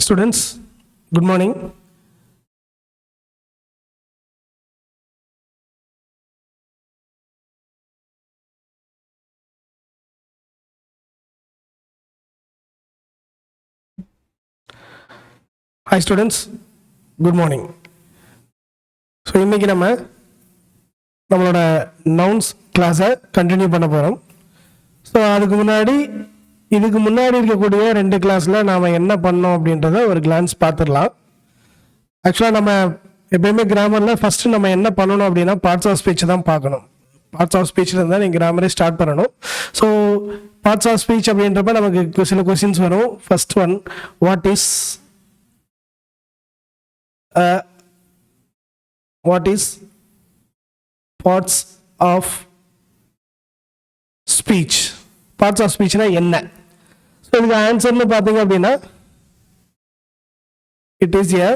Students, good morning. Hi students, good morning. So இன்றைக்கி நம்மளோட nouns கிளாஸை கண்டினியூ பண்ண போகிறோம். ஸோ இதுக்கு முன்னாடி இருக்கக்கூடிய 2 கிளாஸில் நாம் என்ன பண்ணோம் அப்படின்றத ஒரு கிளான்ஸ் பார்த்துடலாம். ஆக்சுவலாக நம்ம எப்பயுமே கிராமரில் ஃபஸ்ட்டு நம்ம என்ன பண்ணணும் அப்படின்னா பார்ட்ஸ் ஆஃப் ஸ்பீச் தான் பார்க்கணும். பார்ட்ஸ் ஆஃப் ஸ்பீச்சில் இருந்தால் நீங்கள் கிராமரே ஸ்டார்ட் பண்ணணும். ஸோ பார்ட்ஸ் ஆஃப் ஸ்பீச் அப்படின்றப்ப நமக்கு சில கொஸ்டின்ஸ் வரும். First one, what is parts of speech? Parts of speech என்ன? ஸோ இதுக்கு ஆன்சர்னு பார்த்தீங்க அப்படின்னா it is a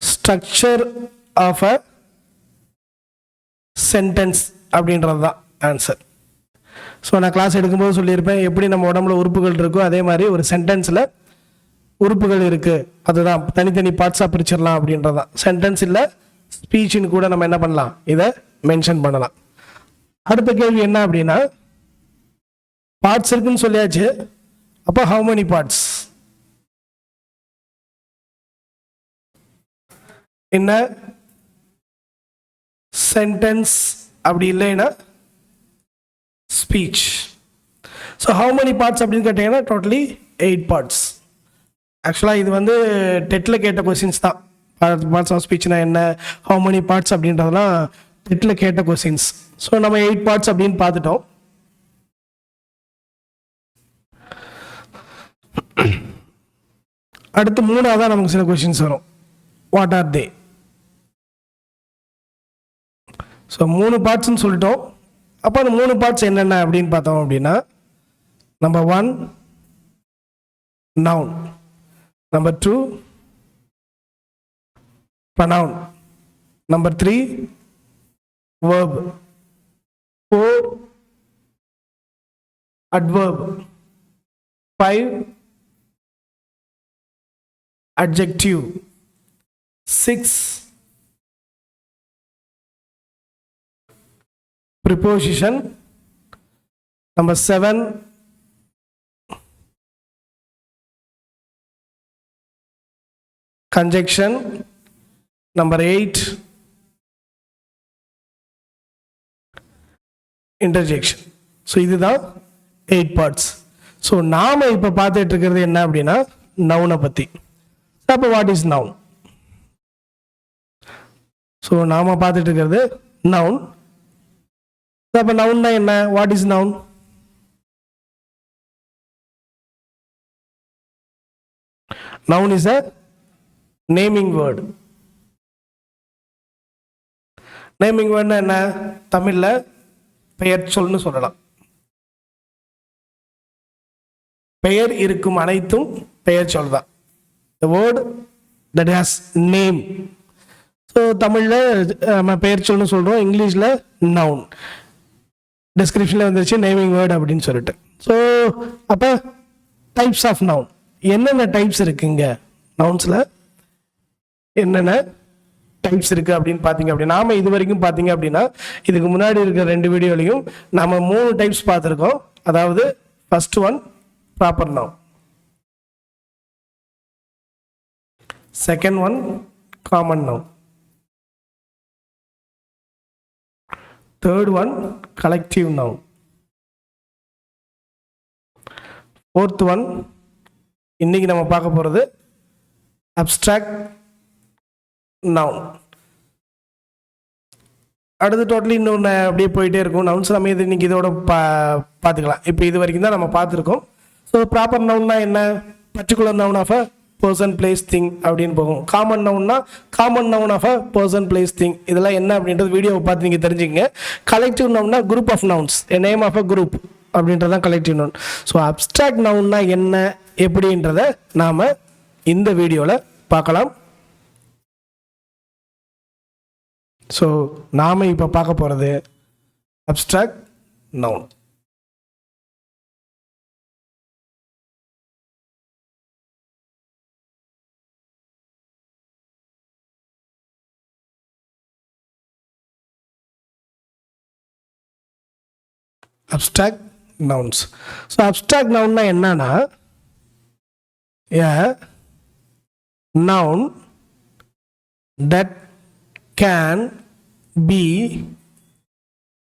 structure of a sentence அப்படின்றது தான் ஆன்சர். ஸோ நான் கிளாஸ் எடுக்கும்போது சொல்லியிருப்பேன், எப்படி நம்ம உடம்புல உறுப்புகள் இருக்கோ அதே மாதிரி ஒரு சென்டென்ஸில் உறுப்புகள் இருக்கு, அதுதான் தனித்தனி பார்ட்ஸாக பிரிச்சிடலாம் அப்படின்றதான். சென்டென்ஸ் இல்லை ஸ்பீச்சின்னு கூட நம்ம என்ன பண்ணலாம், இதை மென்ஷன் பண்ணலாம். அடுத்த கேள்வி என்ன அப்படின்னா, பார்ட்ஸ் இருக்குன்னு சொல்லியாச்சு, அப்போ ஹவு மெனி பார்ட்ஸ் என்ன சென்டென்ஸ் அப்படி இல்லைன்னா speech. So how many parts அப்படின்னு கேட்டீங்கன்னா டோட்டலி 8 பார்ட்ஸ். ஆக்சுவலாக இது டெட்டில் கேட்ட கொஸ்டின்ஸ் தான். பார்ட்ஸ் ஆஃப் ஸ்பீச்னா என்ன, ஹவு மெனி பார்ட்ஸ் அப்படின்றதெல்லாம் டெட்டில் கேட்ட கொஸ்டின்ஸ். ஸோ நம்ம 8 பார்ட்ஸ் அப்படின்னு பார்த்துட்டோம். அடுத்து 3ஆவதாக நமக்கு சில கொஸ்டின்ஸ் வரும். What are they? ஸோ 3 பார்ட்ஸ்ன்னு சொல்லிட்டோம். அப்போ அந்த 3 பார்ட்ஸ் என்னென்ன அப்படின்னு பார்த்தோம் அப்படின்னா, number 1 noun, number 2 pronoun, number 3 verb, 4 adverb, 5 adjective, 6 preposition, number 7 conjunction, number 8 interjection. So இதுதான் 8 பார்ட்ஸ். ஸோ நாம் இப்போ பார்த்துட்டு இருக்கிறது என்ன அப்படின்னா நவுனை பற்றி. அப்போ வாட் இஸ் நவுன்? ஸோ நாம் பார்த்துட்டு இருக்கிறது நவுன். அப்போ நவுன்னா என்ன? What is noun? Noun is a naming word. Naming வேர்டுனா என்ன? தமிழ்ல பெயர் சொல்னு சொல்லலாம். பெயர் இருக்கும் அனைத்தும் பெயர் சொல் தான். The word that has name. So தமிழ்ல நம்ம பெயர் சொல்னு சொல்றோம், இங்கிலீஷ்ல நவுன். டிஸ்கிரிப்ஷன்ல வந்துருச்சு நேமிங் வேர்டு அப்படின்னு சொல்லிட்டு. ஸோ அப்போ டைப்ஸ் ஆஃப் நவுன், என்னென்ன டைப்ஸ் இருக்குங்க நவுன்ஸ்ல, என்னென்ன டைப்ஸ் இருக்குது அப்படின்னு பார்த்தீங்க அப்படின்னா, நாம் இது வரைக்கும் பார்த்தீங்க அப்படின்னா இதுக்கு முன்னாடி இருக்கிற 2 வீடியோலையும் நாம் 3 டைப்ஸ் பார்த்துருக்கோம். அதாவது first one proper noun, second one common noun, third one collective noun, fourth one இன்னைக்கு நம்ம பார்க்க போகிறது அப்ஸ்ட்ராக்ட் நவுன். அடுத்து டோட்டலி இன்னொன்று அப்படியே போயிட்டே இருக்கும். நவுன்ஸ் நம்ம இது இன்னைக்கு இதோட பார்த்துக்கலாம். இப்போ இது வரைக்கும் தான் நம்ம பார்த்துருக்கோம். ஸோ ப்ராப்பர் நவுன்னா என்ன? Particular noun of a person place thing அப்படின்னு போகும். காமன் நவுன்னா common noun of a person place thing. இதெல்லாம் என்ன அப்படின்றது வீடியோவை பார்த்து நீங்கள் தெரிஞ்சுக்கங்க. கலெக்டிவ் நவுன்னா group of nouns, a name of a group அப்படின்றதான் கலெக்டிவ் நவுன். ஸோ அப்ஸ்ட்ராக்ட் நவுன்னா என்ன எப்படின்றத நாம் இந்த வீடியோவில் பார்க்கலாம். ஸோ நாம் இப்போ பார்க்க போகிறது abstract noun. abstract nouns. So abstract noun என்னன்னா a noun that can be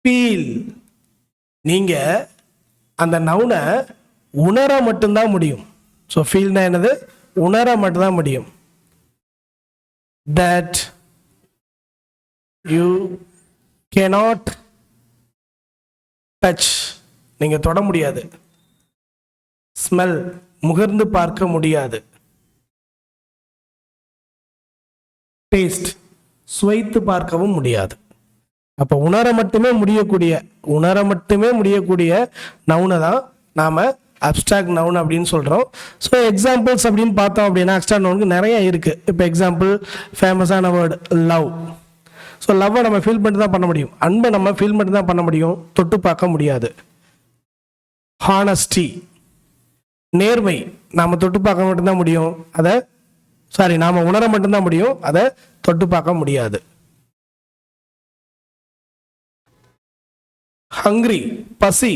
feel. நீங்க அந்த நவுனை உணர மட்டும்தான் முடியும். ஸோ ஃபீல்னா என்னது? உணர மட்டும்தான் முடியும். that you cannot touch, நீங்க தொட முடியாது. ஸ்மெல், முகர்ந்து பார்க்க முடியாது. டேஸ்ட், சுவைத்து பார்க்கவும் முடியாது. அப்போ உணர மட்டுமே முடியக்கூடிய நவுனை தான் நாம அப்ஸ்ட்ராக்ட் நவுன் அப்படின்னு சொல்கிறோம். ஸோ எக்ஸாம்பிள்ஸ் அப்படின்னு பார்த்தோம் அப்படின்னா அப்ஸ்ட்ராக்ட் நவுனுக்கு நிறைய இருக்குது. இப்போ எக்ஸாம்பிள் ஃபேமஸான வேர்டு லவ். ஸோ லவ்வை நம்ம ஃபீல் பண்ணிட்டு தான் பண்ண முடியும். அன்பை நம்ம ஃபீல் பண்ணிட்டு தான் பண்ண முடியும், தொட்டு பார்க்க முடியாது. ஹானஸ்டி, நேர்மை, நாம் தொட்டு பார்க்க மட்டும்தான் முடியும், நாம் உணர மட்டும்தான் முடியும், அதை தொட்டு பார்க்க முடியாது. ஹங்க்ரி, பசி,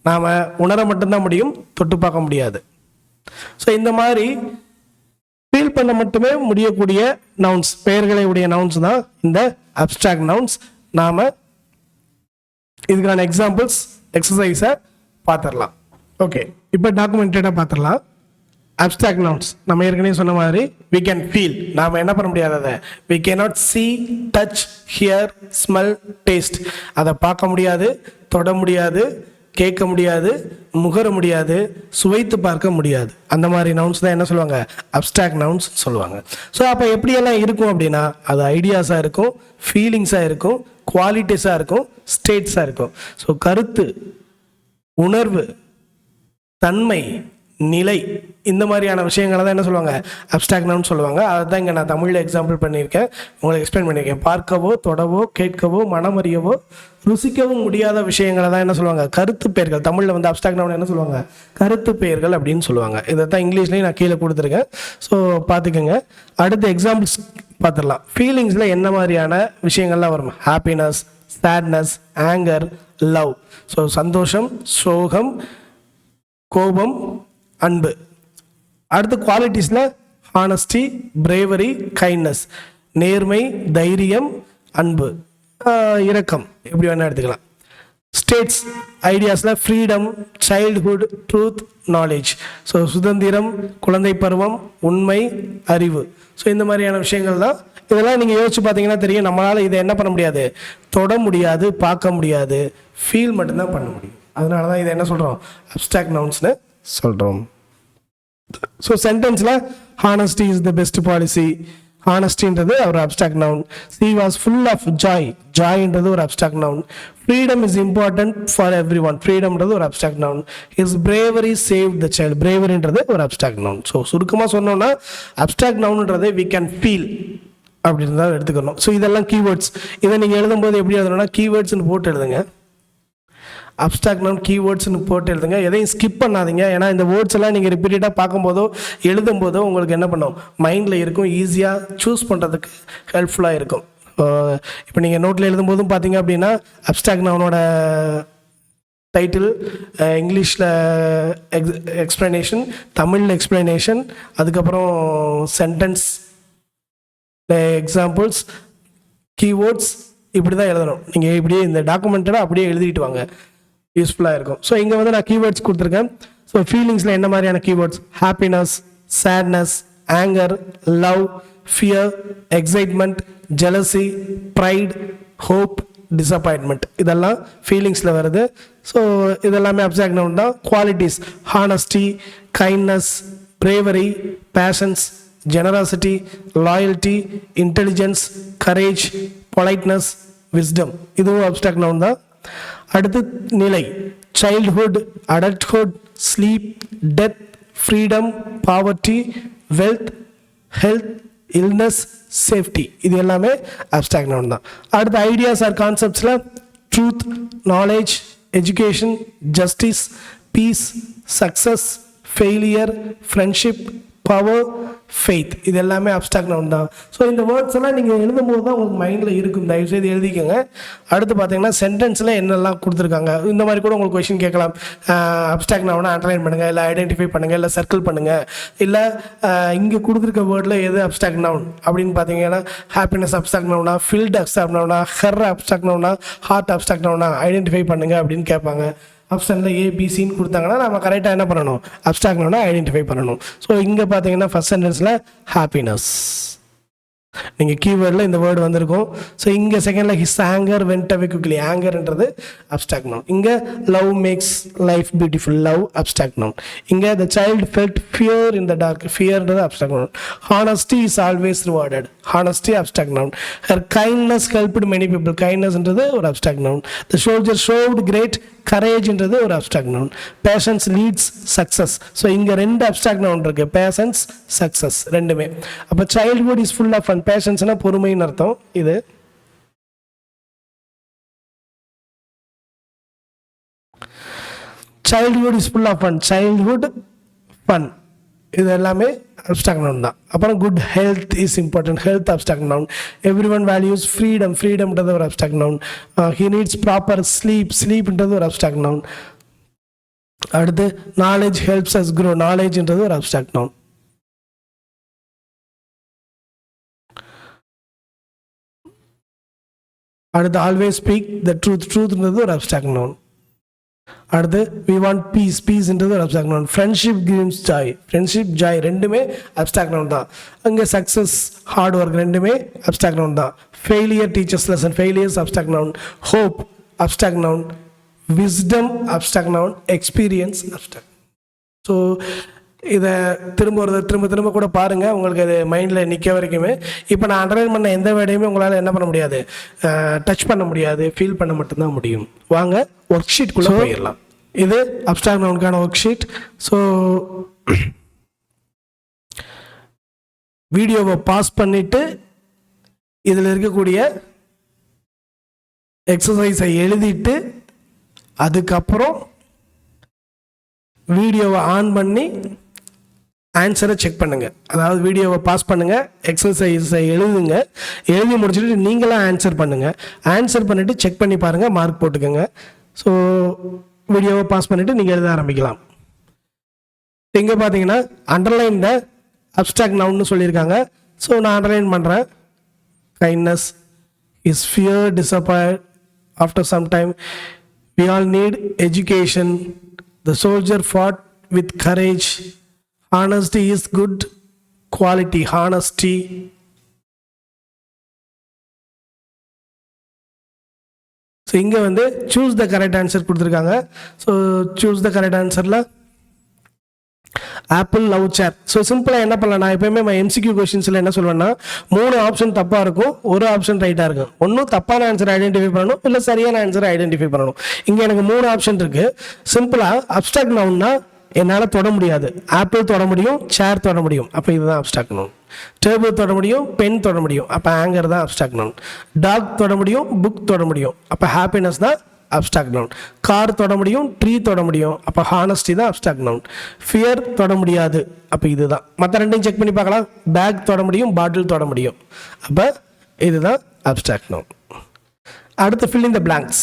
நாம் உணர மட்டும்தான் முடியும், தொட்டு பார்க்க முடியாது. ஸோ இந்த மாதிரி ஃபீல் பண்ண மட்டுமே முடியக்கூடிய நவுன்ஸ், பெயர்களை உடைய நவுன்ஸ் தான் இந்த அப்ஸ்ட்ராக்ட் நவுன்ஸ். நாம் இதுக்கான எக்ஸாம்பிள்ஸ் எக்ஸசைஸை பார்த்துடலாம். ஓகே, இப்போ டாக்குமெண்டடாக பார்த்துடலாம். அப்ஸ்ட்ராக்ட் நவுன்ஸ் நம்ம ஏற்கனவே சொன்ன மாதிரி we can feel, நாம் என்ன பண்ண முடியாது, அதை we cannot see, touch, hear, smell, taste. அதை பார்க்க முடியாது, தொட முடியாது, கேட்க முடியாது, முகர முடியாது, சுவைத்து பார்க்க முடியாது. அந்த மாதிரி நவுன்ஸ் தான் என்ன சொல்லுவாங்க? அப்ஸ்ட்ராக்ட் நவுன்ஸ் சொல்லுவாங்க. ஸோ அப்போ எப்படியெல்லாம் இருக்கும் அப்படின்னா, அது ஐடியாஸாக இருக்கும், ஃபீலிங்ஸாக இருக்கும், குவாலிட்டிஸாக இருக்கும், ஸ்டேட்ஸாக இருக்கும். ஸோ கருத்து, உணர்வு, தன்மை, நிலை, இந்த மாதிரியான விஷயங்களை தான் என்ன சொல்லுவாங்க? அப்ஸ்ட்ராக்ட் நவுன் சொல்லுவாங்க. அதை தான் இங்கே நான் தமிழில் எக்ஸாம்பிள் பண்ணியிருக்கேன், உங்களுக்கு எக்ஸ்பிளைன் பண்ணியிருக்கேன். பார்க்கவோ, தொடவோ, கேட்கவோ, மனமறியவோ, ருசிக்கவும் முடியாத விஷயங்களை தான் என்ன சொல்லுவாங்க? கருத்து பெயர்கள். தமிழில் வந்து அப்ஸ்ட்ராக்ட் நவுன் என்ன சொல்லுவாங்க? கருத்து பெயர்கள் அப்படின்னு சொல்லுவாங்க. இதை தான் இங்கிலீஷ்லேயும் நான் கீழே கொடுத்துருக்கேன். ஸோ பார்த்துக்கோங்க. அடுத்த எக்ஸாம்பிள்ஸ் பார்த்துடலாம். ஃபீலிங்ஸில் என்ன மாதிரியான விஷயங்கள்லாம் வரும்? Happiness, sadness, anger, love. So சந்தோஷம், சோகம், கோபம், அன்பு. அடுத்து குவாலிட்டிஸில் ஹானஸ்டி, பிரேவரி, கைண்ட்னஸ், நேர்மை, தைரியம், அன்பு, இரக்கம், எப்படி வேணால் எடுத்துக்கலாம். ஸ்டேட்ஸ் ஐடியாஸில் freedom, childhood, truth, knowledge. So சுதந்திரம், குழந்தை பருவம், உண்மை, அறிவு. ஸோ இந்த மாதிரியான விஷயங்கள் தான். இதெல்லாம் நீங்கள் யோசிச்சு பார்த்தீங்கன்னா தெரியும், நம்மளால் இதை என்ன பண்ண முடியாது? தொட முடியாது, பார்க்க முடியாது, ஃபீல் மட்டும்தான் பண்ண முடியும். அதனால தான் இதை என்ன சொல்கிறோம்? அப்ஸ்ட்ராக்ட் நவுன்ஸ்னு சொல்கிறோம். ஸோ சென்டென்ஸில் honesty is the best policy. ஹானஸ்டின்றது ஒரு abstract noun. She was full of joy. ஜாய்ன்றது ஒரு abstract noun. Freedom is important for everyone. ஃப்ரீடம்ன்றது ஒரு abstract noun. Is bravery save the child. பிரேவரின்றது ஒரு அப்ஸ்ட்ராக்ட் நவுன். ஸோ சுருக்கமாக சொன்னோம்னா அப்ஸ்ட்ராக்ட் நவுன்ன்றது வி கேன் ஃபீல் அப்படின்னு தான் எடுத்துக்கணும். ஸோ இதெல்லாம் கீவேர்ட்ஸ். இதை நீங்கள் எழுதும்போது எப்படி எழுதணும்னா கீவேர்ட்ஸ்னு போட்டு எழுதுங்க. அப்ஸ்ட்ராக்ட் நவுன் கீவேர்ட்ஸ்னு போட்டு எழுதுங்க. எதையும் ஸ்கிப் பண்ணாதீங்க. ஏன்னா இந்த வேர்ட்ஸ் எல்லாம் நீங்கள் ரிப்பீட்டடாக பார்க்கும்போதோ எழுதும்போதோ உங்களுக்கு என்ன பண்ணும்? மைண்டில் இருக்கும், ஈஸியாக சூஸ் பண்ணுறதுக்கு ஹெல்ப்ஃபுல்லாக இருக்கும். இப்போ நீங்கள் நோட்டில் எழுதும்போதும் பார்த்தீங்க அப்படின்னா அப்ஸ்ட்ராக்ட் நவுனோட டைட்டில், இங்கிலீஷில் எக்ஸ்ப்ளனேஷன், தமிழில் எக்ஸ்ப்ளனேஷன், அதுக்கப்புறம் சென்டென்ஸ், எக்ஸாம்பிள்ஸ், கீவேர்ட்ஸ், இப்படி தான் எழுதணும். நீங்கள் இப்படியே இந்த டாக்குமெண்ட்டை அப்படியே எழுதிட்டு வாங்க, யூஸ்ஃபுல்லாக இருக்கும். ஸோ இங்கே வந்து நான் கீவேர்ட்ஸ் கொடுத்துருக்கேன். ஸோ ஃபீலிங்ஸில் என்ன மாதிரியான keywords? Happiness, sadness, anger, love, fear, excitement, jealousy, pride, hope, disappointment, இதெல்லாம் ஃபீலிங்ஸில் வருது. ஸோ இதெல்லாமே அப்ஸ்ட்ராக்ட் நவுன் தான். Qualities honesty, kindness, bravery, patience, generosity, loyalty, intelligence, courage, politeness, wisdom, இதுவும் அப்ஸ்ட்ராக்ட் நவுன் தான். அடுத்து நிலை, childhood, adulthood, sleep, death, freedom, poverty, wealth, health, illness, safety, இது எல்லாமே அப்ஸ்ட்ராக்ட் நவுன் தான். அடுத்து ஐடியாஸ் ஆர் கான்செப்ட்ஸில் truth, knowledge, education, justice, peace, success, failure, friendship, power, faith. இது எல்லாமே அப்ஸ்ட்ராக்ட் நவுன் தான். ஸோ இந்த வேர்ட்ஸ் எல்லாம் நீங்கள் எழுதும்போது தான் உங்களுக்கு மைண்டில் இருக்கும். தயவுசெய்து எழுதிக்கோங்க. அடுத்து பார்த்தீங்கன்னா சென்டென்ஸில் என்னெல்லாம் கொடுத்துருக்காங்க இந்த மாதிரி கூட உங்களுக்கு கொஷின் கேட்கலாம். அப்ஸ்ட்ராக்ட் நவுனை அண்டர்லைன் பண்ணுங்கள், இல்லை ஐடென்டிஃபை பண்ணுங்கள், இல்லை சர்க்கிள் பண்ணுங்கள், இல்லை இங்கே கொடுத்துருக்க வேர்டில் எது அப்ஸ்ட்ராக்ட் நவுன் அப்படின்னு பார்த்தீங்கன்னா ஹாப்பினஸ் அப்ஸ்ட்ராக்ட் நவுனா, ஃபில்ட் அப்ஸ்ட்ராக்ட் நவுனா, ஹர் அப்ஸ்ட்ராக்ட் நவுனா, ஹார்ட் அப்ஸ்ட்ராக்ட் நவுனா ஐடென்டிஃபை பண்ணுங்கள் அப்படின்னு கேட்பாங்க. ஆப்ஷனில் ஏபிசின்னு கொடுத்தாங்கன்னா நம்ம கரெக்டாக என்ன பண்ணணும், அப்ஸ்ட்ராக்ட் நவுனை ஐடென்டிஃபை பண்ணணும். ஸோ இங்கே பார்த்தீங்கன்னா ஃபர்ஸ்ட் சென்டென்ஸில் ஹாப்பினஸ் நீங்கள் கீவேர்டில் இந்த வேர்டு வந்திருக்கும். ஸோ இங்கே செகண்டில் his anger went away quickly, ஆங்கர்ன்றது அப்ஸ்ட்ராக்ட் நவுன். இங்கே love makes life beautiful, love abstract noun. இங்கே the child felt fear in the dark, ஃபியர்ன்றது abstract noun. Honesty is always rewarded, honesty abstract noun. Her kindness helped many people, கைண்ட்னஸ்ன்றது ஒரு abstract noun. The soldier showed great கரேஜ்ன்றது ஒரு abstract noun. Patience leads success. So இங்கே ரெண்டு abstract noun இருக்கு, patience success ரெண்டுமே. அப்போ childhood is full of fun, பேஷன்ஸ்னா பொறுமைன்னு அர்த்தம். இது childhood is full of fun, childhood fun இது எல்லாமே அப்ஸ்ட்ராக்ட் நவுன் தான். அப்புறம் good health is important, health abstract noun. Everyone values freedom, ஃப்ரீடம்ன்றது ஒரு abstract noun. He needs proper sleep, ஸ்லீப்ன்றது ஒரு அப்ஸ்ட்ராக்ட் நவுன். அடுத்து நாலேஜ் ஹெல்ப்ஸ் அஸ் க்ரோ, நாலேஜ்ன்றது ஒரு அப்ஸ்ட்ராக்ட் நவுன். அடுத்து ஆல்வேஸ் ஸ்பீக் த ட்ரூத், ட்ரூத்ன்றது ஒரு அப்ஸ்ட்ராக்ட் நவுன். அடுத்து வி வாண்ட் பீஸ், பீஸ்ன்றது ஒரு abstract noun. Friendship gives Joy, friendship Joy ரெண்டுமே அப்ஸ்ட்ராக்ட் நவுன் தான். அங்கே சக்ஸஸ் ஹார்ட் ஒர்க் ரெண்டுமே அப்ஸ்ட்ராக்ட் நவுன் தான். Failure teachers lesson, failures abstract noun. Hope abstract noun. Wisdom abstract noun. Experience abstract. So இதை திரும்ப கூட பாருங்கள், உங்களுக்கு அது மைண்டில் நிற்க வரைக்குமே. இப்போ நான் அண்டர்லைன் பண்ண எந்த வேர்டையுமே உங்களால் என்ன பண்ண முடியாது, டச் பண்ண முடியாது, ஃபீல் பண்ண மட்டும்தான் முடியும். வாங்க ஒர்க் ஷீட்குள்ளே போயிடலாம். இது அப்ஸ்ட்ராக்ட் நவுனுக்கான ஒர்க் ஷீட். ஸோ வீடியோவை பாஸ் பண்ணிவிட்டு இதில் இருக்கக்கூடிய எக்ஸசைஸை எழுதிட்டு அதுக்கப்புறம் வீடியோவை ஆன் பண்ணி ஆன்சரை செக் பண்ணுங்கள். அதாவது வீடியோவை பாஸ் பண்ணுங்கள், எக்ஸசைஸை எழுதுங்க, எழுதி முடிச்சுட்டு நீங்களாம் ஆன்சர் பண்ணுங்கள். ஆன்சர் பண்ணிவிட்டு செக் பண்ணி பாருங்கள், மார்க் போட்டுக்கோங்க. ஸோ வீடியோவை பாஸ் பண்ணிவிட்டு நீங்கள் எழுத ஆரம்பிக்கலாம். இங்கே பார்த்தீங்கன்னா அண்டர்லைனில் அப்ஸ்ட்ராக்ட் நவுன்னு சொல்லியிருக்காங்க. ஸோ நான் அண்டர்லைன் பண்ணுறேன். Kindness is fear disappoint after some time. We all need education. The soldier fought with courage. Honesty is good quality. Honesty. So இங்கே வந்து சூஸ் த கரெக்ட் ஆன்சர் கொடுத்துருக்காங்க. ஸோ சூஸ் த கரெக்ட் ஆன்சரில் apple love chair. So சிம்பிளாக என்ன பண்ணலாம், நான் எப்போயுமே MCQ கொஸ்டின்ஸில் என்ன சொல்வேன்னா 3 ஆப்ஷன் தப்பாக இருக்கும், ஒரு ஆப்ஷன் ரைட்டாக இருக்கும். ஒன்றும் தப்பான ஆன்சரை ஐடென்டிஃபை பண்ணணும், இல்லை சரியான ஆன்சரை ஐடென்டிஃபை பண்ணணும். இங்கே எனக்கு 3 ஆப்ஷன் இருக்குது. சிம்பிளாக அப்ஸ்ட்ராக்ட் நவுன்னா என்னால் தொட முடியாது. ஆப்பிள் தொட முடியும், சேர் தொட முடியும், அப்போ இதுதான் அப்ஸ்ட்ராக்ட் நவுன். டேபிள் தொட முடியும், பென் தொட முடியும், அப்போ ஆங்கர் தான் அப்ஸ்ட்ராக்ட் நவுன். டாக் தொட முடியும், புக் தொட முடியும், அப்போ ஹாப்பினஸ் தான் அப்ஸ்ட்ராக்ட் நவுன். கார் தொட முடியும், ட்ரீ தொட முடியும், அப்போ ஹானஸ்டி தான் அப்ஸ்ட்ராக்ட் நவுன். ஃபியர் தொட முடியாது, அப்போ இதுதான். மற்ற ரெண்டையும் செக் பண்ணி பார்க்கலாம். பேக் தொட முடியும், பாட்டில் தொட முடியும், அப்போ இதுதான் அப்ஸ்ட்ராக்ட் நவுன். அடுத்து fill in the blanks.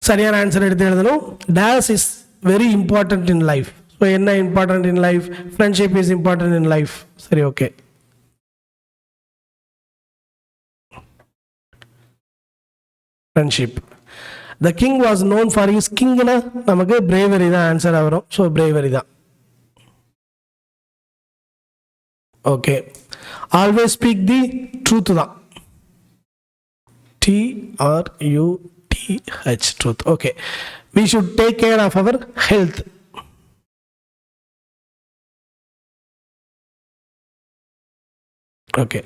சரியான ஆன்சர் எடுத்து எழுதணும். Days is very important in life. So என்ன important in life? Friendship is important in life. சரி, okay. Friendship. The king was known for his, கிங்னா நமக்கு பிரேவரி தான் ஆன்சராக வரும். ஸோ பிரேவரி தான். Okay. Always speak the truth தான். TRUTH, truth. Okay. We should take care of our health. Okay.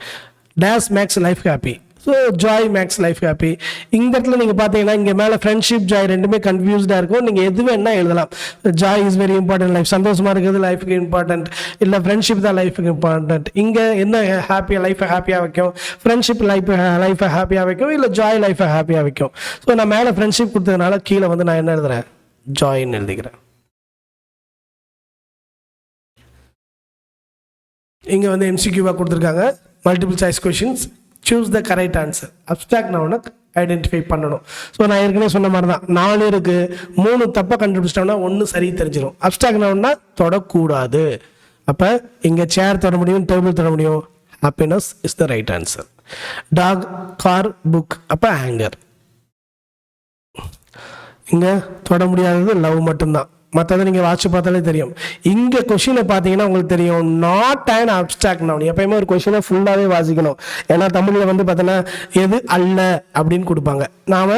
Dash makes life happy. So joy makes life happy. இந்த இடத்துல நீங்கள் பார்த்தீங்கன்னா இங்கே மேலே ஃப்ரெண்ட்ஷிப் ஜாய் ரெண்டுமே கன்ஃபியூஸ்டாக இருக்கும். நீங்கள் எது வேணால் எழுதலாம். Joy is very important, life சந்தோஷமாக இருக்கிறது லைஃபுக்கு இம்பார்ட்டன்ட், இல்லை ஃப்ரெண்ட்ஷிப் தான் லைஃபுக்கு இம்பார்ட்டன்ட். இங்கே என்ன ஹாப்பியாக லைஃபை ஹாப்பியாக வைக்கும்? ஃப்ரெண்ட்ஷிப் லைஃபை ஹாப்பியாக வைக்கும், இல்லை ஜாய் லைஃபை ஹாப்பியாக வைக்கும்? ஸோ நான் மேலே ஃப்ரெண்ட்ஷிப் கொடுத்ததுனால கீழே வந்து நான் என்ன எழுதுறேன்? ஜாயின்னு எழுதிக்கிறேன். இங்கே வந்து எம்சிக்யூவாக கொடுத்துருக்காங்க, multiple choice questions. Choose the correct answer. Abstract நவுனை ஐடென்டிஃபை பண்ணணும். ஸோ நான் ஏற்கனவே சொன்ன மாதிரி தான், 4 இருக்குது, 3 தப்பாக கண்டுபிடிச்சிட்டோம்னா 1 சரி தெரிஞ்சிடும். அப்ஸ்ட்ராக்ட் நவுன்னா தொடக்கூடாது. அப்போ இங்கே சேர் தொட முடியும், டேபிள் தொட முடியும். Happiness is the right answer. Dog, car, book, அப்போ ஆங்கர். இங்கே தொட முடியாதது லவ் மட்டும்தான். மற்றதை நீங்கள் வாட்ச் பார்த்தாலே தெரியும். இங்கே கொஷினை பார்த்தீங்கன்னா உங்களுக்கு தெரியும், நாட் அண்ட் அப்ஸ்ட்ராக்ட் நவுன். எப்பயுமே ஒரு கொஷினை ஃபுல்லாகவே வாசிக்கணும். ஏன்னா தமிழில் வந்து பார்த்தோன்னா எது அல்ல அப்படின்னு கொடுப்பாங்க. நாம்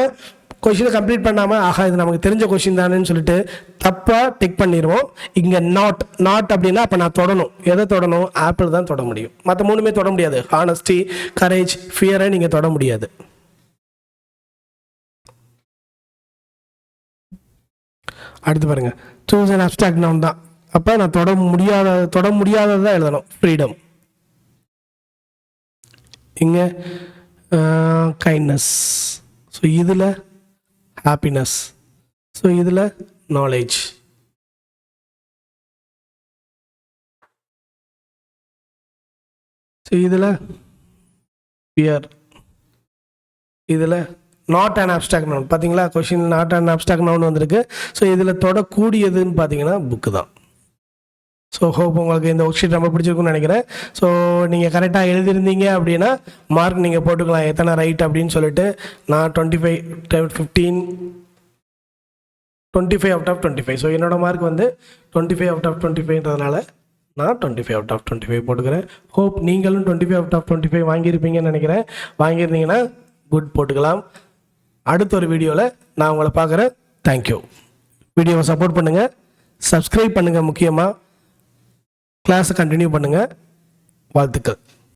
கொஷினை கம்ப்ளீட் பண்ணாமல் ஆஹா இது நமக்கு தெரிஞ்ச கொஷின் தானேன்னு சொல்லிட்டு தப்பாக டிக் பண்ணிடுவோம். இங்கே நாட் அப்படின்னா அப்போ நான் தொடணும். எதை தொடணும்? ஆப்பிள் தான் தொட முடியும். மற்ற 3மே தொட முடியாது. ஹானஸ்டி, கரேஜ், ஃபியரை நீங்கள் தொட முடியாது. அடுத்து பாருங்க, சூஸ் அண்ட் அப்ஸ்ட்ராக்ட் நவுன் தான். அப்போ நான் தொட முடியாததான் எழுதணும். ஃப்ரீடம். இங்கே கைண்ட்னஸ். ஸோ இதில் ஹாப்பினஸ். ஸோ இதில் நாலேஜ். ஸோ இதில் ஃபியர். இதில் நாட் அண்ட் அப்ஸ்ட்ராக்ட் நவுன். பார்த்தீங்களா, question not and abstract noun வந்திருக்கு. ஸோ இதில் தொடக்கூடியதுன்னு பார்த்தீங்கன்னா புக்கு தான். ஸோ ஹோப் உங்களுக்கு இந்த ஒர்க் ஷீட் ரொம்ப பிடிச்சிருக்குன்னு நினைக்கிறேன். ஸோ நீங்கள் கரெக்டாக எழுதியிருந்தீங்க அப்படின்னா மார்க் நீங்கள் போட்டுக்கலாம், எத்தனை ரைட் அப்படின்னு சொல்லிட்டு. நான் 25 அவுட் ஆஃப் 25. ஸோ என்னோட மார்க் வந்து 25 அவுட் ஆஃப் 25ன்றதுனால நான் 25 அவுட் ஆஃப் 25 போட்டுக்கிறேன். ஹோப் நீங்களும் 25 அவுட் ஆஃப் 25 வாங்கியிருப்பீங்கன்னு நினைக்கிறேன். வாங்கியிருந்தீங்கன்னா குட் போட்டுக்கலாம். அடுத்த ஒரு வீடியோவில் நான் உங்களை பார்க்குறேன். தேங்க்யூ. வீடியோவை சப்போர்ட் பண்ணுங்கள், சப்ஸ்கிரைப் பண்ணுங்கள், முக்கியமாக கிளாஸை கண்டினியூ பண்ணுங்கள். வாழ்த்துக்கள்.